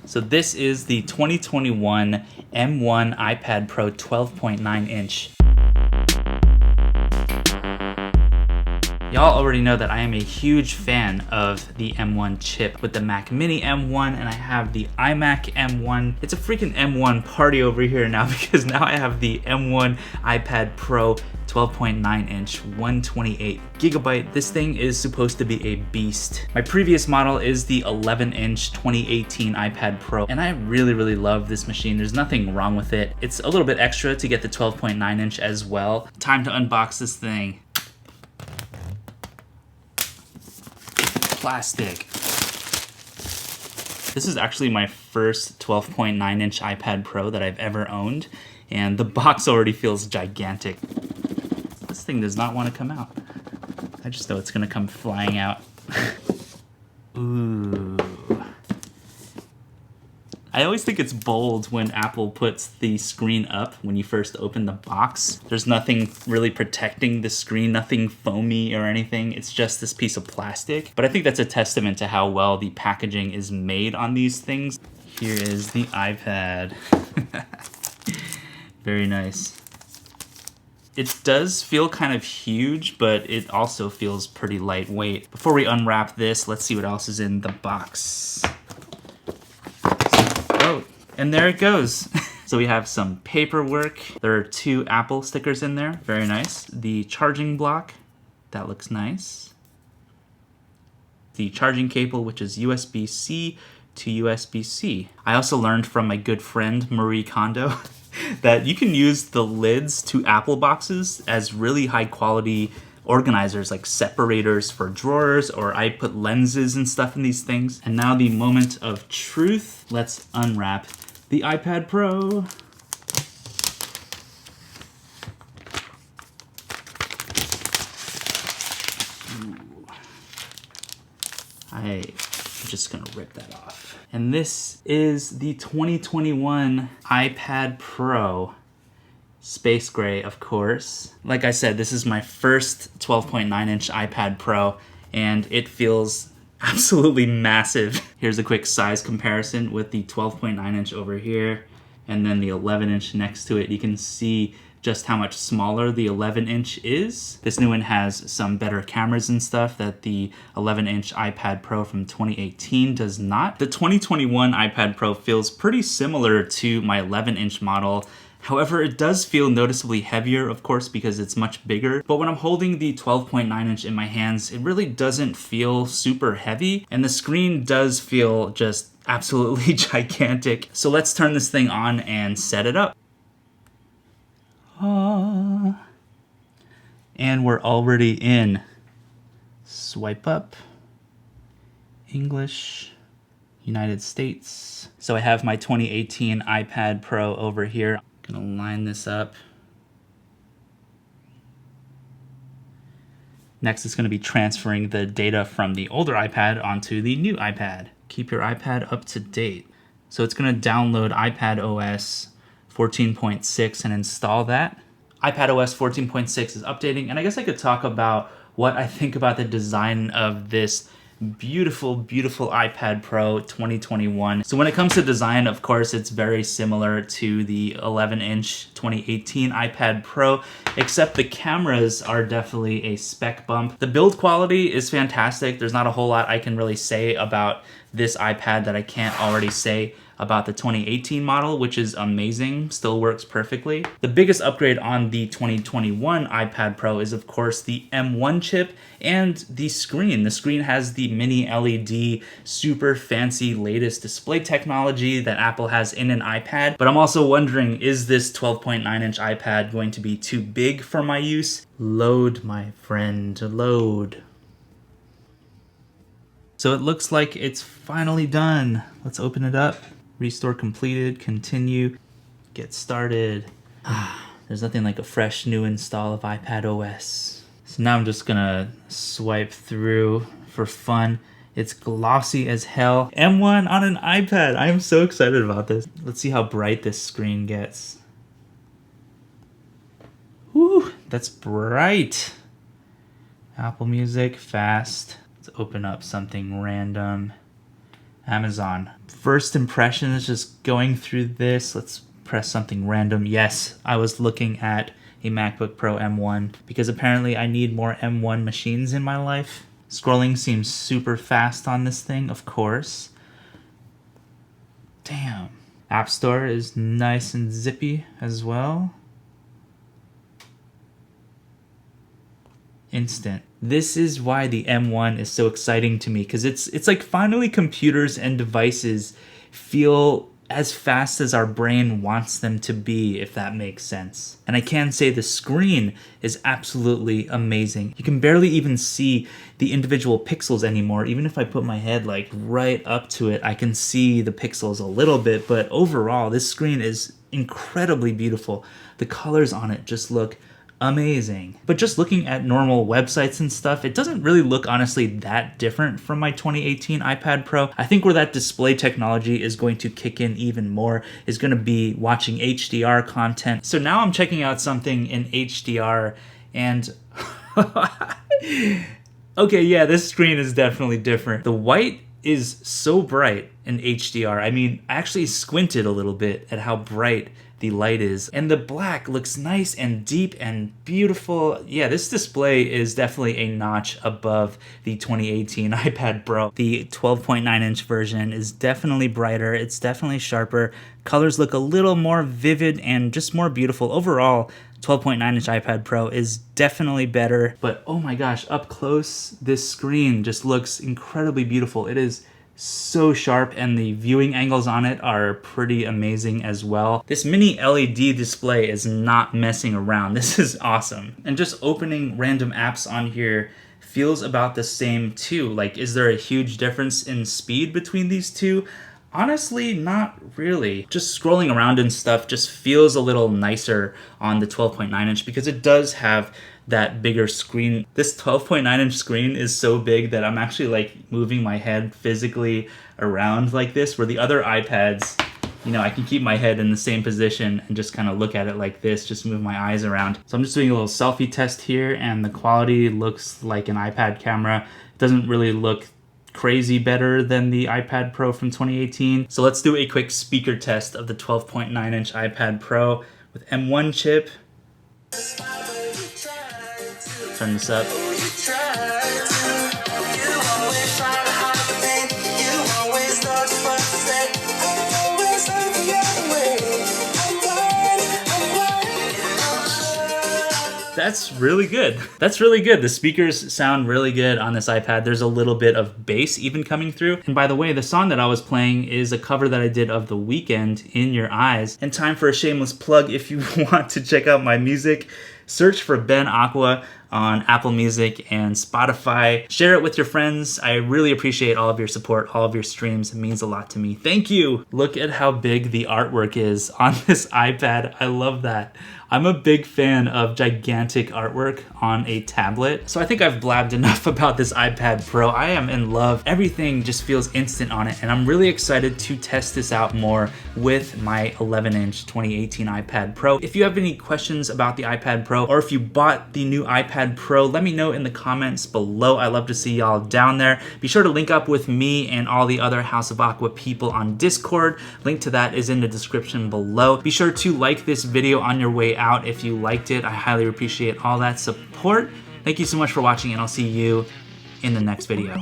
So this is the 2021 M1 iPad Pro 12.9 inch. Y'all already know that I am a huge fan of the M1 chip with the Mac Mini M1, and I have the iMac M1. It's a freaking M1 party over here now because now I have the M1 iPad Pro 12.9 inch, 128 gigabyte. This thing is supposed to be a beast. My previous model is the 11 inch 2018 iPad Pro, and I really love this machine. There's nothing wrong with it. It's a little bit extra to get the 12.9 inch as well. Time to unbox this thing. Plastic. This is actually my first 12.9 inch iPad Pro that I've ever owned, and the box already feels gigantic. This thing does not want to come out. I just know it's gonna come flying out. Ooh. I always think it's bold when Apple puts the screen up when you first open the box. There's nothing really protecting the screen, nothing foamy or anything. It's just this piece of plastic. But I think that's a testament to how well the packaging is made on these things. Here is the iPad. Very nice. It does feel kind of huge, but it also feels pretty lightweight. Before we unwrap this, let's see what else is in the box. Oh, and there it goes. So we have some paperwork. There are 2 Apple stickers in there, very nice. The charging block, that looks nice. The charging cable, which is USB-C to USB-C. I also learned from my good friend, Marie Kondo, that you can use the lids to Apple boxes as really high quality organizers, like separators for drawers, or I put lenses and stuff in these things. And now the moment of truth. Let's unwrap the iPad Pro. Ooh. I'm just gonna rip that off. And this is the 2021 iPad Pro. Space gray, of course. Like I said, this is my first 12.9 inch iPad Pro, and it feels absolutely massive. Here's a quick size comparison with the 12.9 inch over here, and then the 11 inch next to it. You can see just how much smaller the 11 inch is. This new one has some better cameras and stuff that the 11 inch iPad Pro from 2018 does not. The 2021 iPad Pro feels pretty similar to my 11 inch model. However, it does feel noticeably heavier, of course, because it's much bigger. But when I'm holding the 12.9 inch in my hands, it really doesn't feel super heavy. And the screen does feel just absolutely gigantic. So let's turn this thing on and set it up. And we're already in. Swipe up. English. United States. So I have my 2018 iPad Pro over here. Gonna line this up. Next, it's gonna be transferring the data from the older iPad onto the new iPad. Keep your iPad up to date. So it's gonna download iPad OS 14.6 and install that. iPad OS 14.6 is updating, and I guess I could talk about what I think about the design of this beautiful iPad Pro 2021. So when it comes to design, of course, it's very similar to the 11 inch 2018 iPad Pro, except the cameras are definitely a spec bump. The build quality is fantastic. There's not a whole lot I can really say about this iPad that I can't already say about the 2018 model, which is amazing, still works perfectly. The biggest upgrade on the 2021 iPad Pro is, of course, the M1 chip and the screen. The screen has the mini LED, super fancy latest display technology that Apple has in an iPad. But I'm also wondering, is this 12.9 inch iPad going to be too big for my use? Load, my friend, load. So it looks like it's finally done. Let's open it up. Restore completed, continue, get started. There's nothing like a fresh new install of iPad OS. So now I'm just gonna swipe through for fun. It's glossy as hell. M1 on an iPad. I am so excited about this. Let's see how bright this screen gets. Whew, that's bright. Apple Music, fast. Let's open up something random. Amazon. First impression is just going through this. Let's press something random. Yes, I was looking at a MacBook Pro M1 because apparently I need more M1 machines in my life. Scrolling seems super fast on this thing, of course. Damn. App Store is nice and zippy as well. Instant. This is why the M1 is so exciting to me, because it's like finally computers and devices feel as fast as our brain wants them to be, if that makes sense. And I can say the screen is absolutely amazing. You can barely even see the individual pixels anymore. Even if I put my head like right up to it, I can see the pixels a little bit, but overall this screen is incredibly beautiful. The colors on it just look amazing. But just looking at normal websites and stuff, it doesn't really look honestly that different from my 2018 iPad Pro. I think where that display technology is going to kick in even more is going to be watching HDR content. So now I'm checking out something in HDR and okay, yeah, this screen is definitely different. The white is so bright in HDR. I mean, I actually squinted a little bit at how bright the light is, and the black looks nice and deep and beautiful. Yeah, this display is definitely a notch above the 2018 iPad Pro. The 12.9-inch version is definitely brighter, it's definitely sharper, colors look a little more vivid and just more beautiful. Overall, 12.9-inch iPad Pro is definitely better, but oh my gosh, up close, this screen just looks incredibly beautiful. It is so sharp, and the viewing angles on it are pretty amazing as well. This mini LED display is not messing around. This is awesome. And just opening random apps on here feels about the same too. Like, is there a huge difference in speed between these two? Honestly, not really. Just scrolling around and stuff just feels a little nicer on the 12.9-inch because it does have that bigger screen. This 12.9-inch screen is so big that I'm actually like moving my head physically around like this, where the other iPads, you know, I can keep my head in the same position and just kind of look at it like this, just move my eyes around. So I'm just doing a little selfie test here, and the quality looks like an iPad camera. It doesn't really look crazy better than the iPad Pro from 2018. So let's do a quick speaker test of the 12.9-inch iPad Pro with M1 chip. Turn this up. That's really good. That's really good. The speakers sound really good on this iPad. There's a little bit of bass even coming through. And by the way, the song that I was playing is a cover that I did of The Weeknd, In Your Eyes. And time for a shameless plug. If you want to check out my music, search for Ben Aqua on Apple Music and Spotify. Share it with your friends. I really appreciate all of your support, all of your streams. It means a lot to me. Thank you. Look at how big the artwork is on this iPad. I love that. I'm a big fan of gigantic artwork on a tablet. So I think I've blabbed enough about this iPad Pro. I am in love. Everything just feels instant on it, and I'm really excited to test this out more with my 11-inch 2018 iPad Pro. If you have any questions about the iPad Pro, or if you bought the new iPad Pro, let me know in the comments below. I love to see y'all down there. Be sure to link up with me and all the other House of Aqua people on Discord. Link to that is in the description below. Be sure to like this video on your way out if you liked it. I highly appreciate all that support. Thank you so much for watching, and I'll see you in the next video.